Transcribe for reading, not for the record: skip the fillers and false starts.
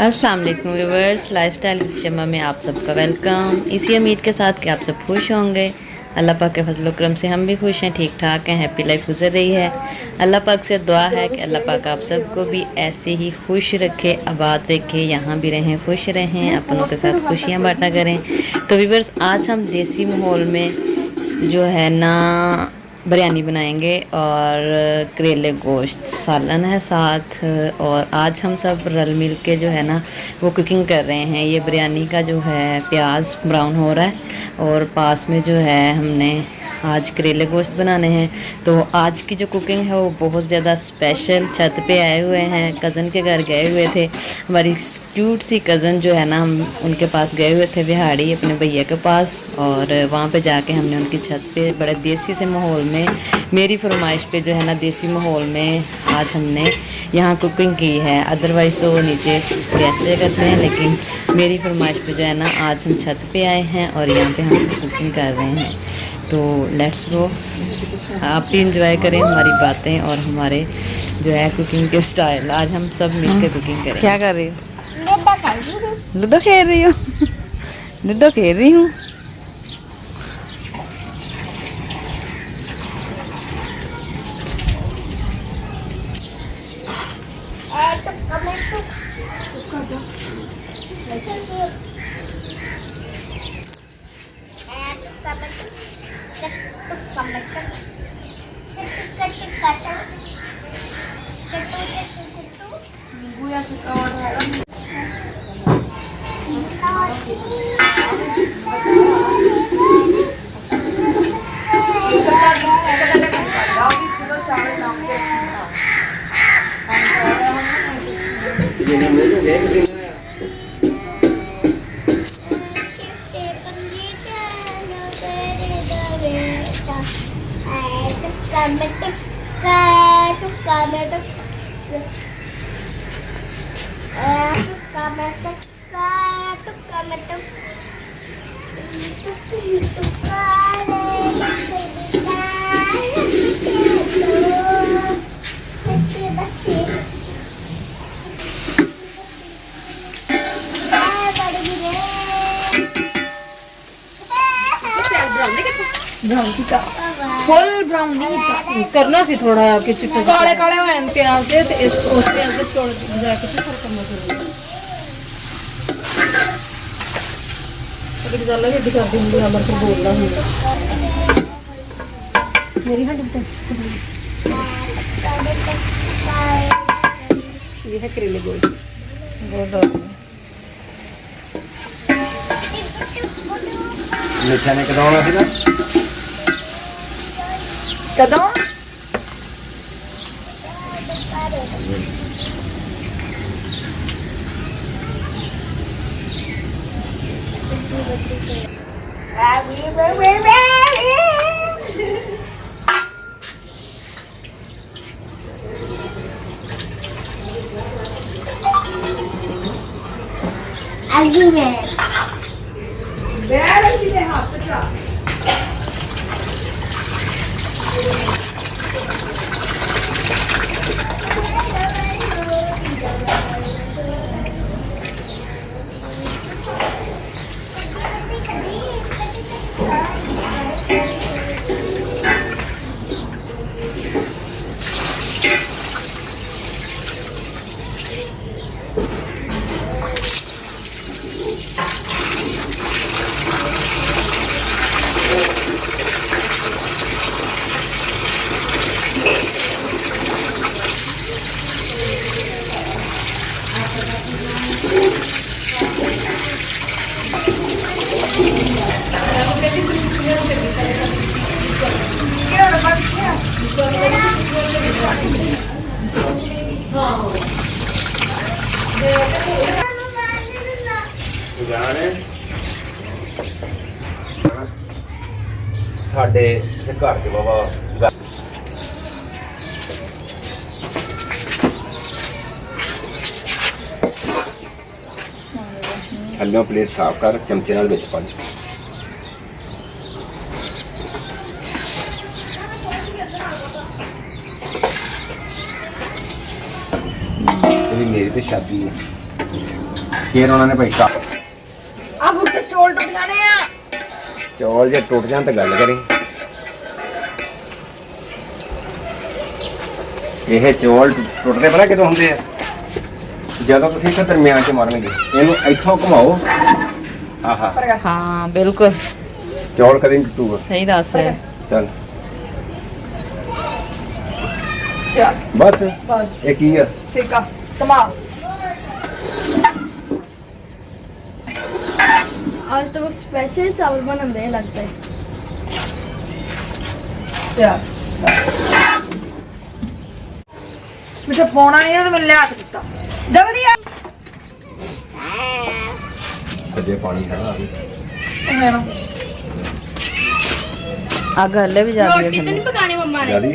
अस्सलाम वालेकुम viewers, lifestyle with शम्मा में आप सबका वेलकम। इसी उम्मीद के साथ कि आप सब खुश होंगे। अल्लाह पाक के फजल करम से हम भी खुश हैं, ठीक ठाक हैं, हैप्पी लाइफ गुजर रही है। अल्लाह पाक से दुआ है कि अल्लाह पाक आप सबको भी ऐसे ही खुश रखे, आबाद रखे, यहाँ भी रहें, खुश रहें, अपनों के साथ खुशियाँ बांटा करें। तो व्यूवर्स, आज हम देसी माहौल में जो है ना बिरयानी बनाएंगे और करेले गोश्त सालन है साथ। और आज हम सब रल मिल के जो है ना वो कुकिंग कर रहे हैं। ये बिरयानी का जो है प्याज ब्राउन हो रहा है और पास में जो है हमने आज करेले गोश्त बनाने हैं। तो आज की जो कुकिंग है वो बहुत ज़्यादा स्पेशल। छत पे आए हुए हैं, कज़न के घर गए हुए थे। हमारी क्यूट सी कज़न जो है ना, हम उनके पास गए हुए थे बिहाड़ी, अपने भैया के पास। और वहाँ पे जाके हमने उनकी छत पे बड़े देसी से माहौल में, मेरी फरमाइश पे जो है ना देसी माहौल में आज हमने यहाँ कुकिंग की है। अदरवाइज़ तो वो नीचे गैस पे करते हैं, लेकिन मेरी फरमाइश पे जो है ना आज हम छत पे आए हैं और यहाँ पे हम कुकिंग कर रहे हैं। तो लेट्स गो, आप भी इंजॉय करें हमारी बातें और हमारे जो है कुकिंग के स्टाइल। आज हम सब मिलकर कुकिंग करें। क्या कर रही हो? लूडो खेल रही हो? लूडो खेल रही हूँ। फुल ब्राउन नहीं करना सी थोड़ा कि चिट्टे काले काले होए न प्याज दे ते इस उसके अंदर छोड़ जाके फिर करना चाहिए। अगर ज्यादा भी दिखा दूंगी हमारे को बोलना है मेरी हड्डी पे। ये है करेले गोश्त मिठा ने कदों आना सी ना कदों जाने साडे ते घर च बाबा थल्लों प्लेट साफ कर, चमचे नाल विच पा दे। मेरी तो शादी है। ਫਿਰ ਉਹਨਾਂ ਨੇ ਭਾਈ अब उठते चोल टूट जाने हैं ਚੌਲ ਜੇ ਟੁੱਟ ਜਾਣ ਤਾਂ ਗੱਲ ਕਰੀ। ਇਹ ਚੌਲ ਟੁੱਟਦੇ ਪਤਾ ਕਿਦੋਂ ਹੁੰਦੇ ਆ? ਜਦੋਂ ਤੁਸੀਂ ਇੱਥੇ ਦਰਮਿਆਨ 'ਚ ਮਾਰਨਗੇ, ਇਹਨੂੰ ਇੱਥੋਂ ਘੁਮਾਓ। ਆਹਾ हाँ बिल्कुल ਚੌਲ ਕਦੇ ਨਹੀਂ ਟੁੱਟੂਗਾ। सही दस रहे ਚੱਲ चल ਬਸ बस ਇਹ ਕੀ ਆ? सिक्का कमाल आज तो वो स्पेशल चावल बनाते हैं लगता है। चल मुझे फोन नहीं है तो मैंने लिया के दिता जल्दी आ ਸੱਜੇ ਪਾਣੀ ਖੜਾ ਆ है ना आग हल्ले भी जा रोटी तो नहीं पकानी मम्मा ने। ਜਿਆਦੀ